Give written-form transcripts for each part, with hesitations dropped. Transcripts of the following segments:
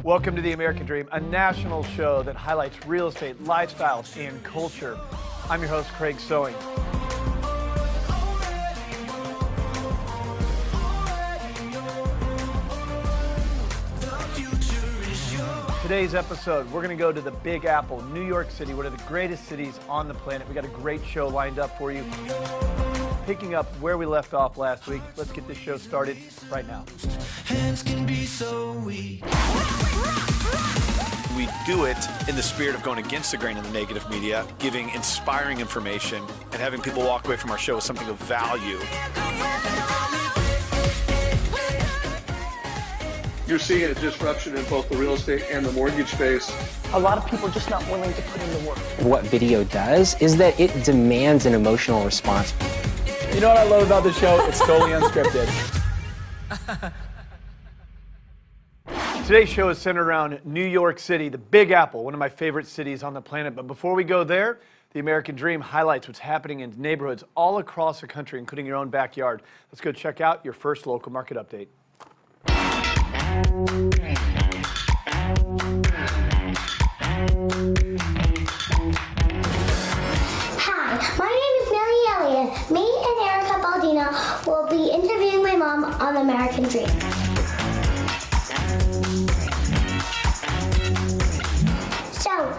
Welcome to The American Dream, a national show that highlights real estate, lifestyle, and culture. I'm your host, Craig Sewing. Today's episode, we're going to go to the Big Apple, New York City, one of the greatest cities on the planet. We got a great show lined up for you. Picking up where we left off last week, let's get this show started right now. Hands can be so weak. We do it in the spirit of going against the grain in the negative media, giving inspiring information, and having people walk away from our show with something of value. You're seeing a disruption in both the real estate and the mortgage space. A lot of people are just not willing to put in the work. What video does is that it demands an emotional response. You know what I love about the show? It's totally unscripted. Today's show is centered around New York City, the Big Apple, one of my favorite cities on the planet. But before we go there, The American Dream highlights what's happening in neighborhoods all across the country, including your own backyard. Let's go check out your first local market update. Hi, my name is Elliott. Me and Erica Baldino will be interviewing my mom on The American Dream. So,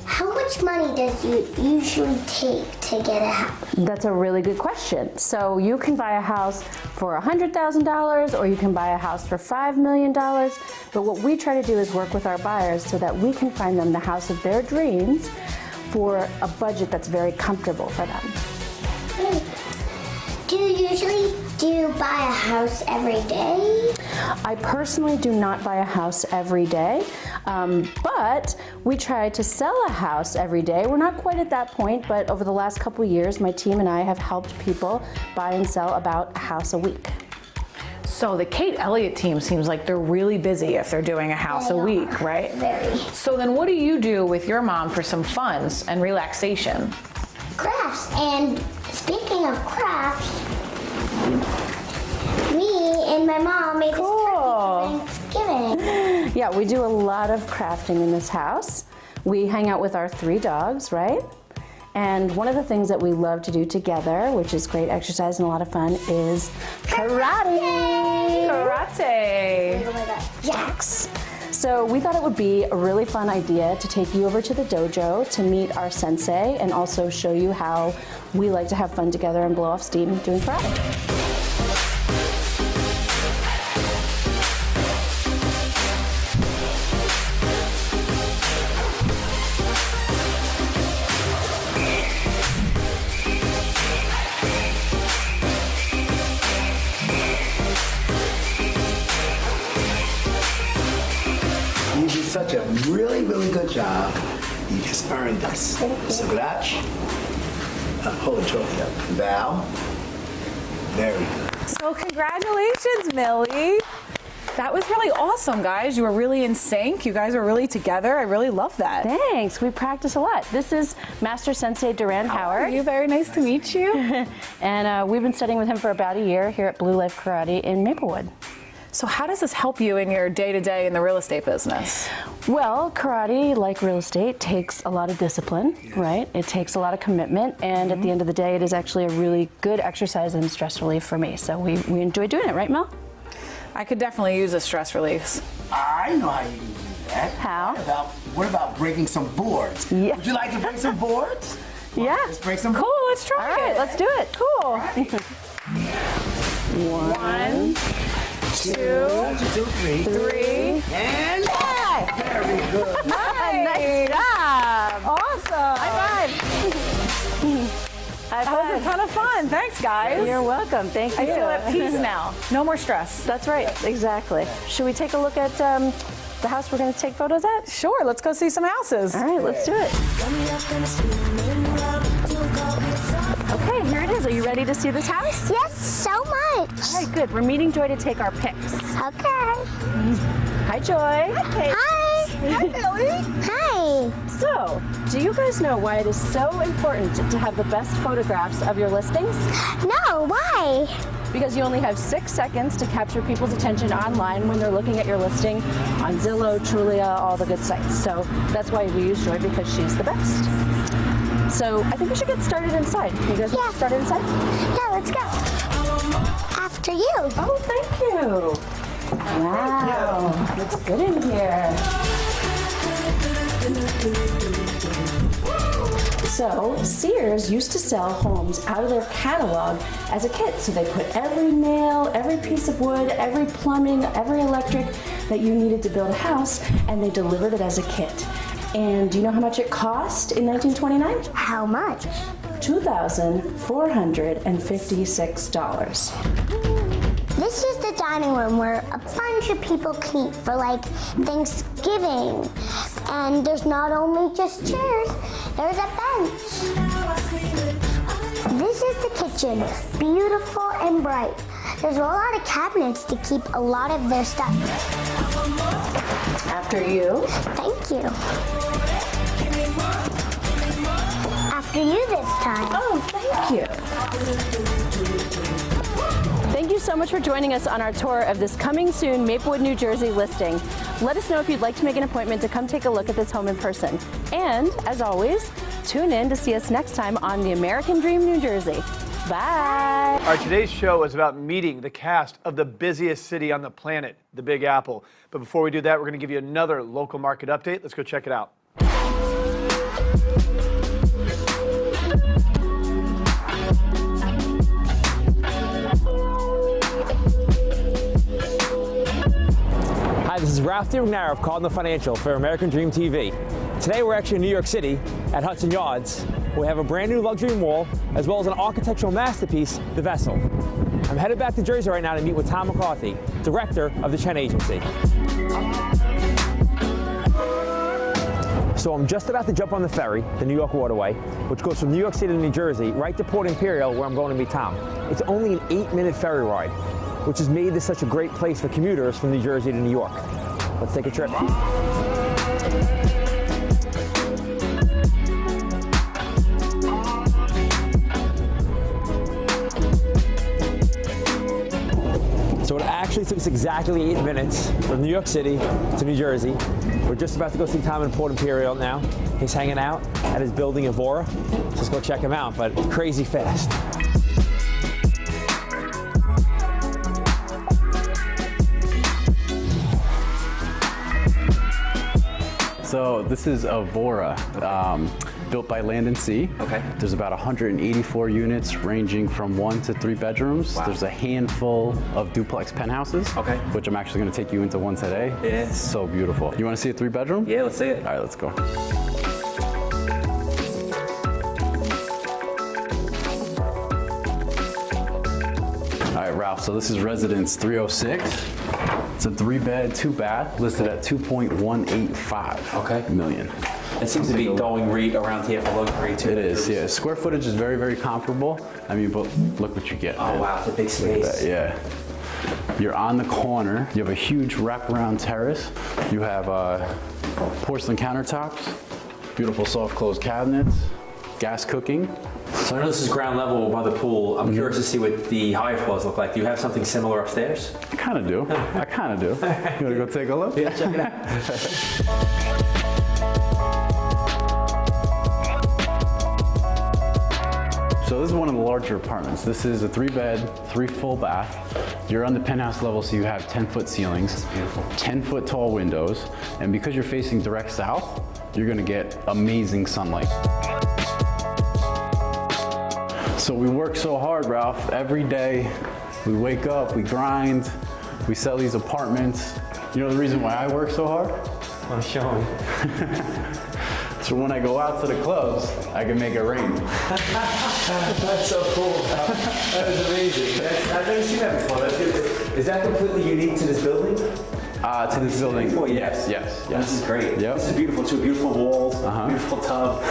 how much money does it usually take to get a house? That's a really good question. So you can buy a house for $100,000 or you can buy a house for $5 million. But what we try to do is work with our buyers so that we can find them the house of their dreams for a budget that's very comfortable for them. Do you buy a house every day? I personally do not buy a house every day, but we try to sell a house every day. We're not quite at that point, but over the last couple of years, my team and I have helped people buy and sell about a house a week. So the Kate Elliott team seems like they're really busy if they're doing a house a week, right? Very. So then what do you do with your mom for some fun and relaxation? Crafts. And speaking of crafts, me and my mom made this turkey for Thanksgiving. Yeah, we do a lot of crafting in this house. We hang out with our 3 dogs, right? And one of the things that we love to do together, which is great exercise and a lot of fun, is karate. Yes. So we thought it would be a really fun idea to take you over to the dojo to meet our sensei and also show you how we like to have fun together and blow off steam doing karate. You did such a really, really good job. You just earned this. So, Gratch, hold the trophy up. Val, very good. So congratulations, Millie. That was really awesome, guys. You were really in sync. You guys are really together. I really love that. Thanks. We practice a lot. This is Master Sensei Duran Howard. You very nice to meet you. And we've been studying with him for about a year here at Blue Life Karate in Maplewood. So how does this help you in your day-to-day in the real estate business? Well, karate, like real estate, takes a lot of discipline, right? It takes a lot of commitment, and at the end of the day, it is actually a really good exercise and stress relief for me. So we enjoy doing it, right, Mel? I could definitely use a stress release. I know how you can do that. How? What about breaking some boards? Yeah. Would you like to break some boards? Yeah. Let's break some Cool, boards. let's try All right, let's do it. Cool. 1, 2, 3, 3, and very good. nice job. Awesome. High five. That was a ton of fun. Thanks, guys. You're welcome. Thank you. I feel at peace now. No more stress. That's right. Exactly. Should we take a look at the house we're going to take photos at? Sure, let's go see some houses. All right, let's do it. Okay, here it is. Are you ready to see this house? Yes, so much. All right, good. We're meeting Joy to take our pics. Okay. Hi, Joy. Hi. Hi, Billy. Hi. So, do you guys know why it is so important to have the best photographs of your listings? No, why? because you only have 6 seconds to capture people's attention online when they're looking at your listing on Zillow, Trulia, all the good sites. So that's why we use Joy, because she's the best. So I think we should get started inside. You guys want to start inside? Yeah, let's go. After you. Oh, thank you. Wow, looks good in here. So, Sears used to sell homes out of their catalog as a kit. So they put every nail, every piece of wood, every plumbing, every electric that you needed to build a house, and they delivered it as a kit. And do you know how much it cost in 1929? How much? $2,456. This is the dining room where a bunch of people can eat for like Thanksgiving. And there's not only just chairs, there's a bench. This is the kitchen, beautiful and bright. There's a lot of cabinets to keep a lot of their stuff. After you. Thank you. After you this time. Oh, thank you. Thank you so much for joining us on our tour of this coming soon Maplewood, New Jersey listing. Let us know if you'd like to make an appointment to come take a look at this home in person. And, as always, tune in to see us next time on The American Dream, New Jersey. Bye. All right, today's show is about meeting the cast of the busiest city on the planet, the Big Apple. But before we do that, we're going to give you another local market update. Let's go check it out. Hi, this is Ralph DiMagnaro of Cardinal Financial for American Dream TV. Today we're actually in New York City at Hudson Yards. We have a brand new luxury mall as well as an architectural masterpiece, The Vessel. I'm headed back to Jersey right now to meet with Tom McCarthy, director of the Chen Agency. So I'm just about to jump on the ferry, the New York Waterway, which goes from New York City to New Jersey right to Port Imperial, where I'm going to meet Tom. It's only an 8-minute ferry ride, which has made this such a great place for commuters from New Jersey to New York. Let's take a trip. So it actually took us exactly 8 minutes from New York City to New Jersey. We're just about to go see Tom in Port Imperial now. He's hanging out at his building in Vora. Let's go check him out, but crazy fast. So this is Vora, built by Land & Sea. Okay. There's about 184 units ranging from 1 to 3 bedrooms. Wow. There's a handful of duplex penthouses, Okay. which I'm actually going to take you into one today. Yeah. It's so beautiful. You want to see a 3-bedroom? Yeah, let's see it. All right, let's go. All right, Ralph, so this is residence 306. It's a 3-bed, 2-bath, listed at $2.185 million. It seems to be going rate around here for luxury too. It is, yeah. Square footage is very, very comparable. I mean, but look what you get. Oh man. wow, it's a big space. Yeah. You're on the corner. You have a huge wraparound terrace. You have porcelain countertops, beautiful soft close cabinets, gas cooking. So I know this is ground level by the pool. I'm curious to see what the higher floors look like. Do you have something similar upstairs? I kind of do. I kind of do. You want to go take a look? Yeah, check it out. So this is one of the larger apartments. This is a 3-bed, 3 full bath. You're on the penthouse level, so you have 10-foot ceilings. That's beautiful. 10-foot tall windows. And because you're facing direct south, you're gonna get amazing sunlight. So we work so hard, Ralph. Every day, we wake up, we grind, we sell these apartments. You know the reason why I work so hard? I'm showing. So when I go out to the clubs, I can make it rain. That's so cool. That is amazing. I've never seen that before. Is that completely unique to this building? To this building, yes. This is great. Yep. This is beautiful too. Beautiful walls, beautiful tub,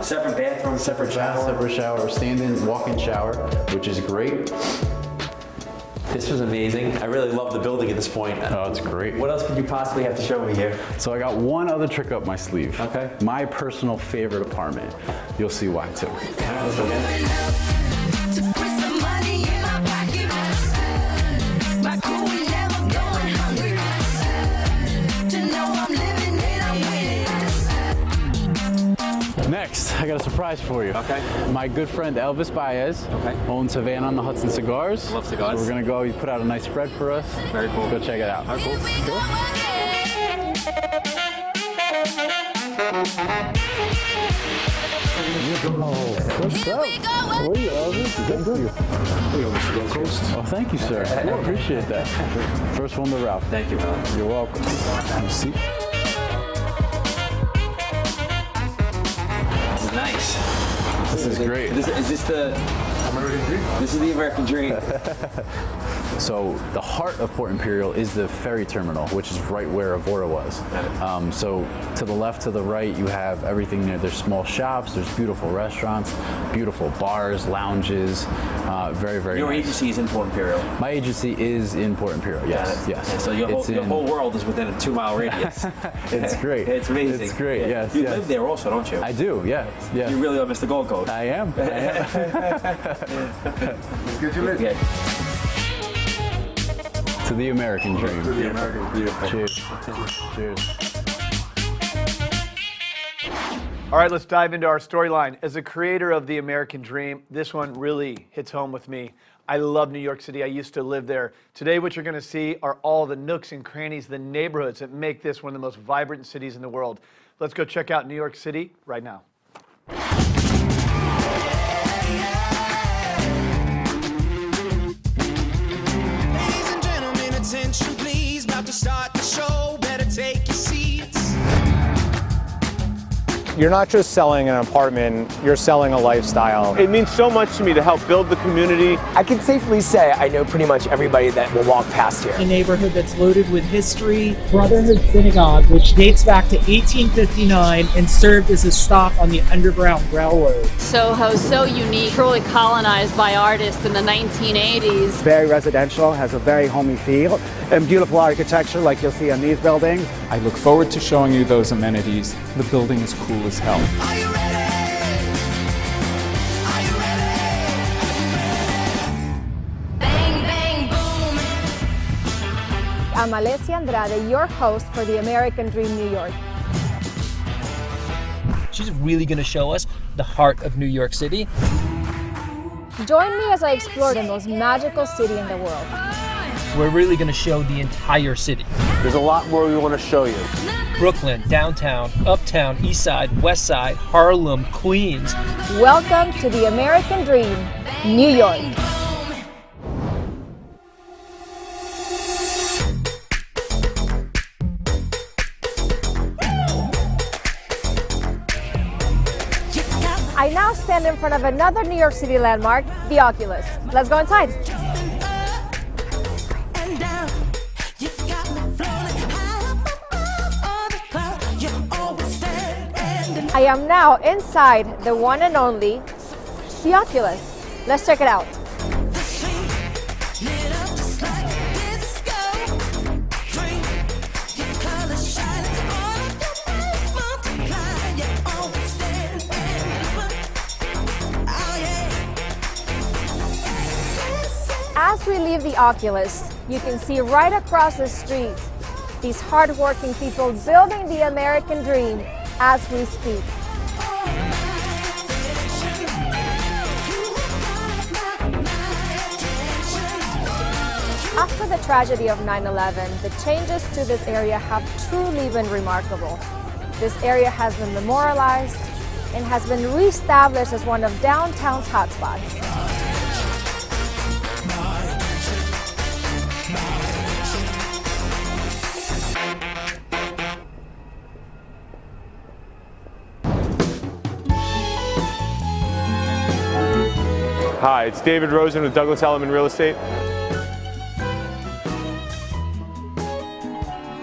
separate bathroom, separate shower. Separate shower, stand-in, walk-in shower, which is great. This was amazing. I really love the building at this point. Oh, it's great. What else could you possibly have to show me here? So I got one other trick up my sleeve. Okay. My personal favorite apartment. You'll see why too. Okay, let's go. next? I got a surprise for you. Okay. My good friend Elvis Baez owns Havana on the Hudson Cigars. I love cigars. So we're gonna go. He put out a nice spread for us. Very cool. Let's go check it out. All right, cool. What's up? How are you, Elvis? Oh, thank you, sir. I appreciate that. First one to Ralph. Thank you, man. You're welcome. Have a seat. This is nice. This is great. Is this the American dream? This is the American dream. So the heart of Port Imperial is the ferry terminal, which is right where Avora was. So to the left, to the right, you have everything there. There's small shops, there's beautiful restaurants, beautiful bars, lounges, very, very Your nice. agency is in Port Imperial. My agency is in Port Imperial, yes. Yes. And so your whole world is within a 2-mile radius. It's great. It's amazing. It's great, yes. You live there also, don't you? I do, yeah. You really are Mr. Gold Coast. I am. Good to live. Yeah. To the American dream. To the American dream. Cheers. Cheers. All right, let's dive into our storyline. As a creator of the American dream, this one really hits home with me. I love New York City. I used to live there. Today, what you're going to see are all the nooks and crannies, the neighborhoods that make this one of the most vibrant cities in the world. Let's go check out New York City right now. Attention please, about to start the show, better take your seats. You're not just selling an apartment, you're selling a lifestyle. It means so much to me to help build the community. I can safely say I know pretty much everybody that will walk past here. A neighborhood that's loaded with history. Brotherhood Synagogue, which dates back to 1859 and served as a stop on the Underground Railroad. Soho's so unique, truly colonized by artists in the 1980s. Very residential, has a very homey feel, and beautiful architecture like you'll see on these buildings. I look forward to showing you those amenities. The building is cool as hell. I'm Alessia Andrade, your host for the American Dream New York. She's really going to show us the heart of New York City. Join me as I explore the most magical city in the world. We're really going to show the entire city. There's a lot more we want to show you. Brooklyn, downtown, uptown, east side, west side, Harlem, Queens. Welcome to the American Dream, New York. I now stand in front of another New York City landmark, the Oculus. Let's go inside. I am now inside the one and only, the Oculus. Let's check it out. As we leave the Oculus, you can see right across the street these hardworking people building the American dream as we speak. After the tragedy of 9/11, the changes to this area have truly been remarkable. This area has been memorialized and has been reestablished as one of downtown's hotspots. Hi, it's David Rosen with Douglas Elliman Real Estate.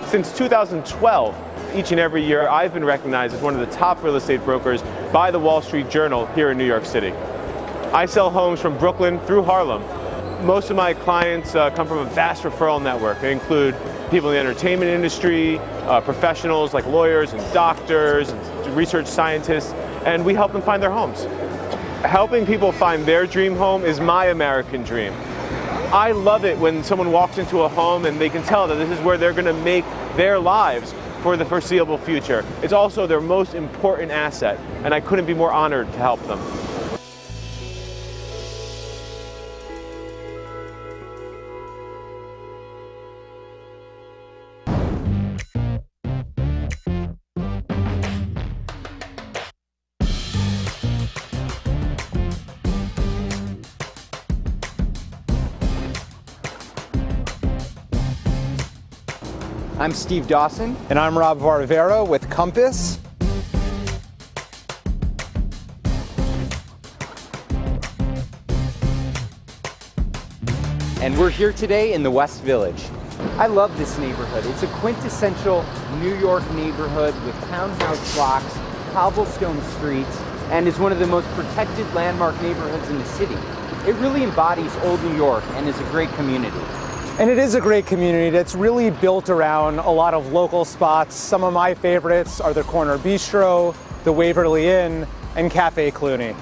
Since 2012, each and every year, I've been recognized as one of the top real estate brokers by the Wall Street Journal here in New York City. I sell homes from Brooklyn through Harlem. Most of my clients come from a vast referral network. They include people in the entertainment industry, professionals like lawyers and doctors, and research scientists, and we help them find their homes. Helping people find their dream home is my American dream. I love it when someone walks into a home and they can tell that this is where they're going to make their lives for the foreseeable future. It's also their most important asset, and I couldn't be more honored to help them. I'm Steve Dawson. And I'm Rob Varvera with Compass. And we're here today in the West Village. I love this neighborhood. It's a quintessential New York neighborhood with townhouse blocks, cobblestone streets, and is one of the most protected landmark neighborhoods in the city. It really embodies old New York and is a great community. And it is a great community that's really built around a lot of local spots. Some of my favorites are the Corner Bistro, the Waverly Inn, and Cafe Cluny.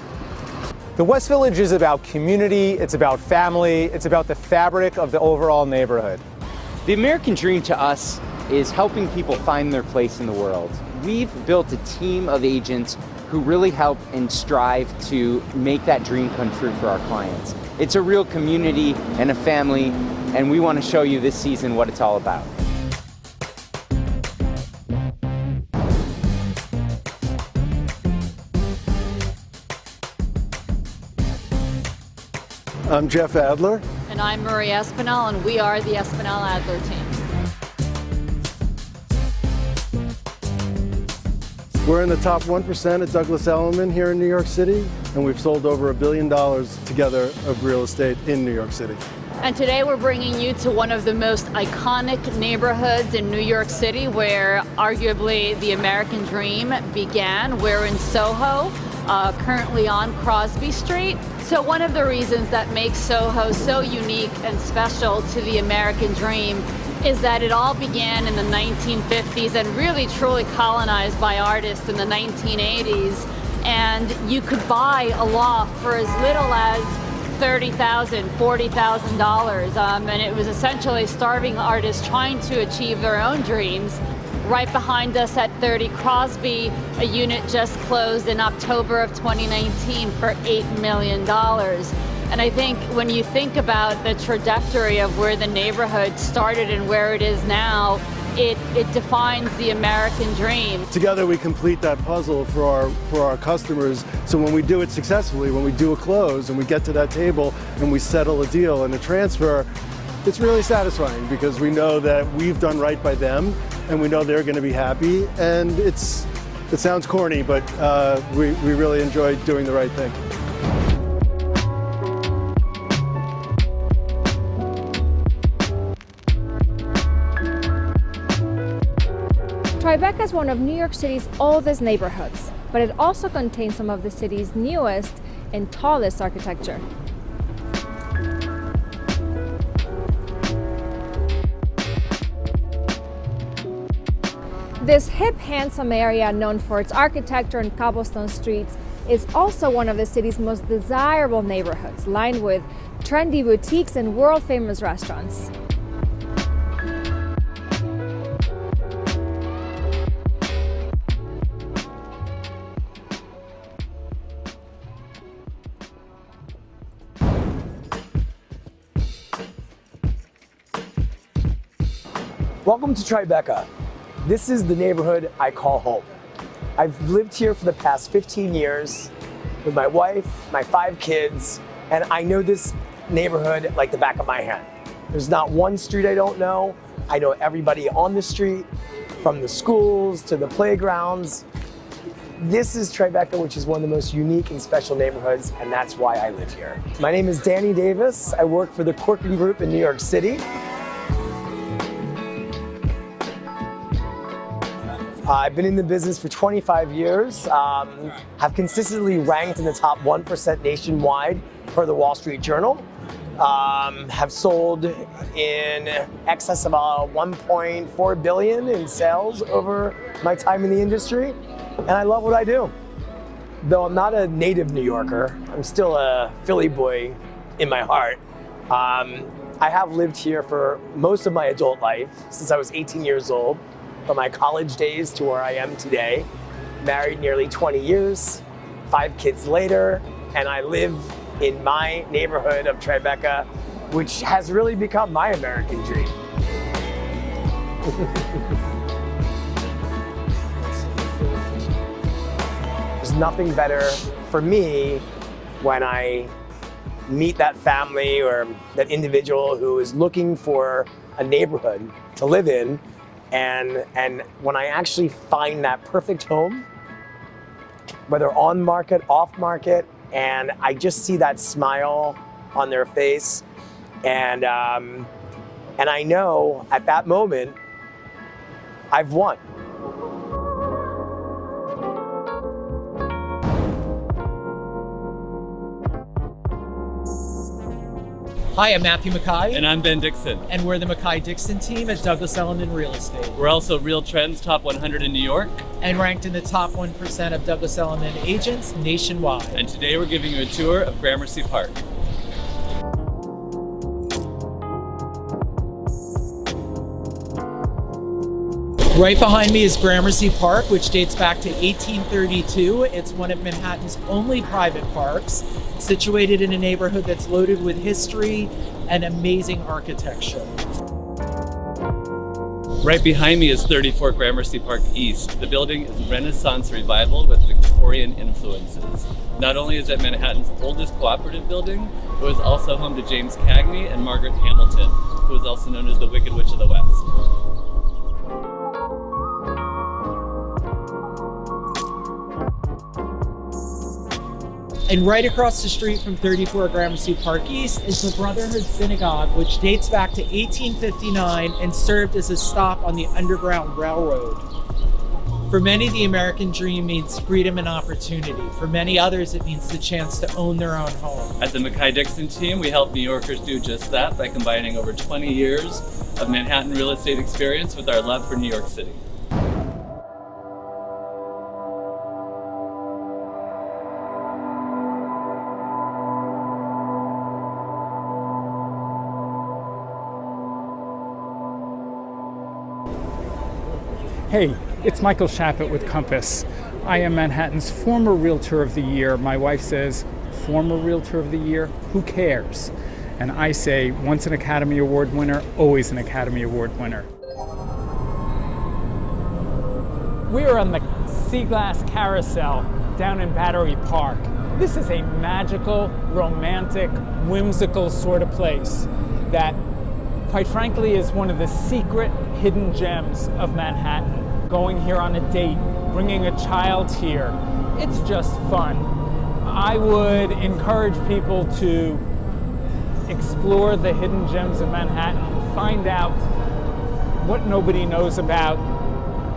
The West Village is about community, it's about family, it's about the fabric of the overall neighborhood. The American dream to us is helping people find their place in the world. We've built a team of agents who really help and strive to make that dream come true for our clients. It's a real community and a family, and we want to show you this season what it's all about. I'm Jeff Adler. And I'm Marie Espinal, and we are the Espinal Adler team. We're in the top 1% at Douglas Elliman here in New York City, and we've sold over $1 billion together of real estate in New York City. And today we're bringing you to one of the most iconic neighborhoods in New York City, where arguably the American dream began. We're in Soho, currently on Crosby Street. So one of the reasons that makes Soho so unique and special to the American dream is that it all began in the 1950s and really truly colonized by artists in the 1980s. And you could buy a loft for as little as $30,000, $40,000, and it was essentially starving artists trying to achieve their own dreams. Right behind us at 30 Crosby, a unit just closed in October of 2019 for $8 million. And I think when you think about the trajectory of where the neighborhood started and where it is now, it defines the American dream. Together we complete that puzzle for our customers, so when we do it successfully, when we do a close and we get to that table and we settle a deal and a transfer, it's really satisfying because we know that we've done right by them and we know they're going to be happy, and it sounds corny, but we really enjoy doing the right thing. Tribeca is one of New York City's oldest neighborhoods, but it also contains some of the city's newest and tallest architecture. This hip, handsome area, known for its architecture and cobblestone streets, is also one of the city's most desirable neighborhoods, lined with trendy boutiques and world-famous restaurants. Welcome to Tribeca. This is the neighborhood I call home. I've lived here for the past 15 years with my wife, my 5 kids, and I know this neighborhood like the back of my hand. There's not one street I don't know. I know everybody on the street, from the schools to the playgrounds. This is Tribeca, which is one of the most unique and special neighborhoods, and that's why I live here. My name is Danny Davis. I work for the Corcoran Group in New York City. I've been in the business for 25 years, have consistently ranked in the top 1% nationwide per the Wall Street Journal, have sold in excess of $1.4 billion in sales over my time in the industry, and I love what I do. Though I'm not a native New Yorker, I'm still a Philly boy in my heart. I have lived here for most of my adult life, since I was 18 years old, from my college days to where I am today. Married nearly 20 years, 5 kids later, and I live in my neighborhood of Tribeca, which has really become my American dream. There's nothing better for me when I meet that family or that individual who is looking for a neighborhood to live in, and when I actually find that perfect home, whether on market, off market, and I just see that smile on their face, and I know at that moment I've won. Hi, I'm Matthew Mackay. And I'm Ben Dixon. And we're the Mackay-Dixon team at Douglas Elliman Real Estate. We're also Real Trends Top 100 in New York. And ranked in the top 1% of Douglas Elliman agents nationwide. And today we're giving you a tour of Gramercy Park. Right behind me is Gramercy Park, which dates back to 1832. It's one of Manhattan's only private parks, situated in a neighborhood that's loaded with history and amazing architecture. Right behind me is 34 Gramercy Park East. The building is Renaissance revival with Victorian influences. Not only is it Manhattan's oldest cooperative building, it was also home to James Cagney and Margaret Hamilton, who is also known as the Wicked Witch of the West. And right across the street from 34 Gramercy Park East is the Brotherhood Synagogue, which dates back to 1859 and served as a stop on the Underground Railroad. For many, the American dream means freedom and opportunity. For many others, it means the chance to own their own home. At the Mackay-Dixon team, we help New Yorkers do just that by combining over 20 years of Manhattan real estate experience with our love for New York City. Hey, it's Michael Shappett with Compass. I am Manhattan's former Realtor of the Year. My wife says, former Realtor of the Year? Who cares? And I say, once an Academy Award winner, always an Academy Award winner. We are on the Glass Carousel down in Battery Park. This is a magical, romantic, whimsical sort of place that, quite frankly, is one of the secret hidden gems of Manhattan. Going here on a date, bringing a child here, it's just fun. I would encourage people to explore the hidden gems of Manhattan, find out what nobody knows about,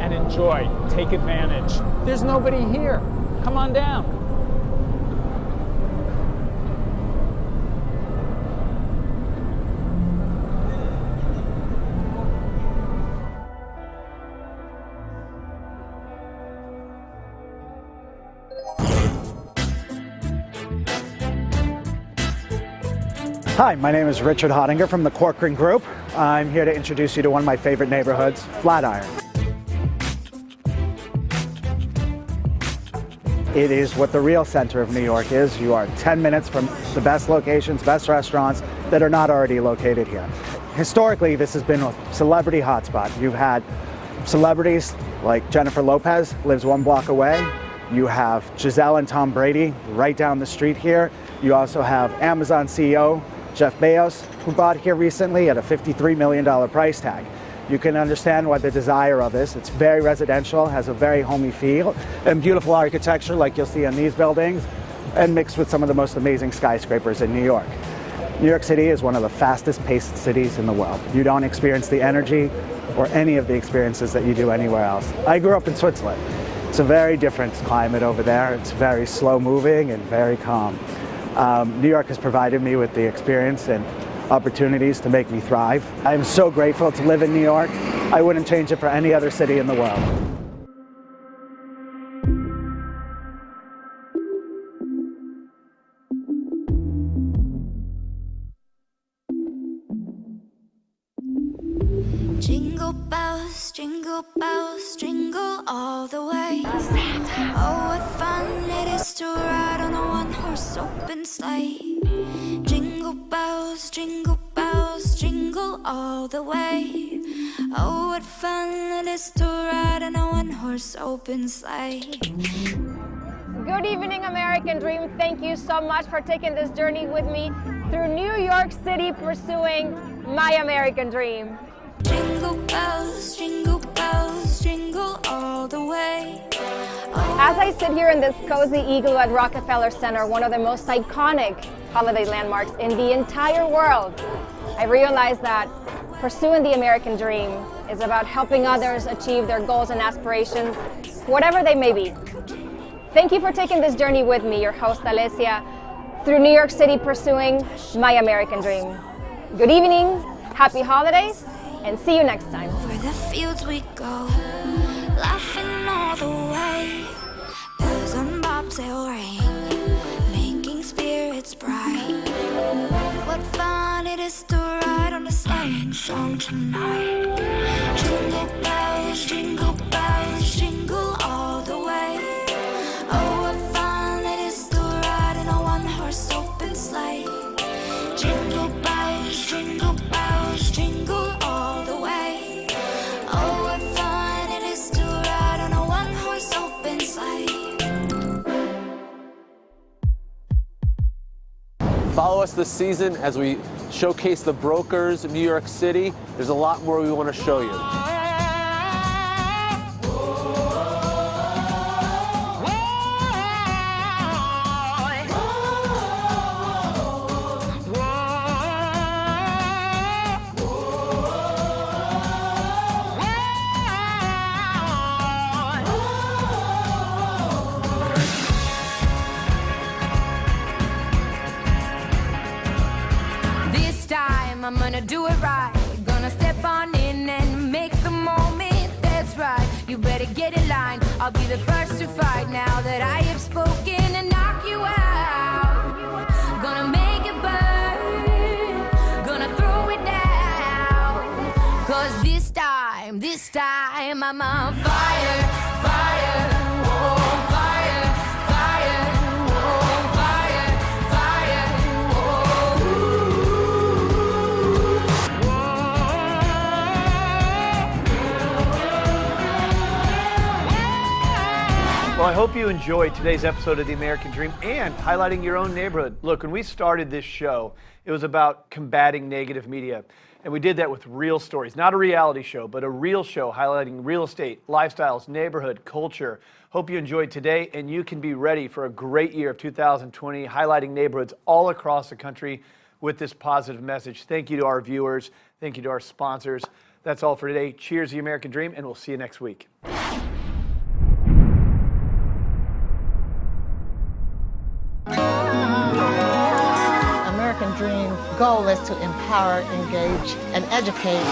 and enjoy, take advantage. There's nobody here. Come on down. Hi, my name is Richard Hottinger from the Corcoran Group. I'm here to introduce you to one of my favorite neighborhoods, Flatiron. It is what the real center of New York is. You are 10 minutes from the best locations, best restaurants that are not already located here. Historically, this has been a celebrity hotspot. You've had celebrities like Jennifer Lopez, lives 1 block away. You have Giselle and Tom Brady right down the street here. You also have Amazon CEO Jeff Bezos, who bought here recently at a $53 million price tag. You can understand why the desire of this. It's very residential, has a very homey feel, and beautiful architecture like you'll see in these buildings, and mixed with some of the most amazing skyscrapers in New York. New York City is one of the fastest paced cities in the world. You don't experience the energy or any of the experiences that you do anywhere else. I grew up in Switzerland. It's a very different climate over there. It's very slow moving and very calm. New York has provided me with the experience and opportunities to make me thrive. I'm so grateful to live in New York. I wouldn't change it for any other city in the world. Jingle bells, jingle all the way. Oh, what fun it is to ride on a one-horse open sleigh. Jingle bells, jingle all the way. Oh, what fun it is to ride on a one-horse open sleigh. Good evening, American Dream. Thank you so much for taking this journey with me through New York City, pursuing my American dream. Jingle bells, jingle all the way. As I sit here in this cozy igloo at Rockefeller Center, one of the most iconic holiday landmarks in the entire world, I realize that pursuing the American dream is about helping others achieve their goals and aspirations, whatever they may be. Thank you for taking this journey with me, your host Alessia, through New York City pursuing my American dream. Good evening, happy holidays, and see you next time. Where the fields we go, laughing all the way. Bells on bobtail ring, making spirits bright. What fun it is to ride on a sleighing song tonight. Jingle bells, jingle all the way. Oh, what fun it is to ride in a one-horse open sleigh. Jingle bells, jingle all the way. Oh, what fun it is to ride on a one-horse open sleigh. Follow us this season as we showcase the brokers in New York City. There's a lot more we want to show you. I'm gonna do it right. Gonna step on in and make the moment. That's right. You better get in line. I'll be the first to fight now that I have spoken and knock you out. Gonna make it burn. Gonna throw it down. 'Cause this time I'm on fire, fire, oh, fire, fire, oh, fire, fire, Well, I hope you enjoyed today's episode of The American Dream and highlighting your own neighborhood. Look, when we started this show, it was about combating negative media. And we did that with real stories, not a reality show, but a real show highlighting real estate, lifestyles, neighborhood, culture. Hope you enjoyed today, and you can be ready for a great year of 2020, highlighting neighborhoods all across the country with this positive message. Thank you to our viewers. Thank you to our sponsors. That's all for today. Cheers, The American Dream, and we'll see you next week. American Dream goal is to empower, engage, and educate.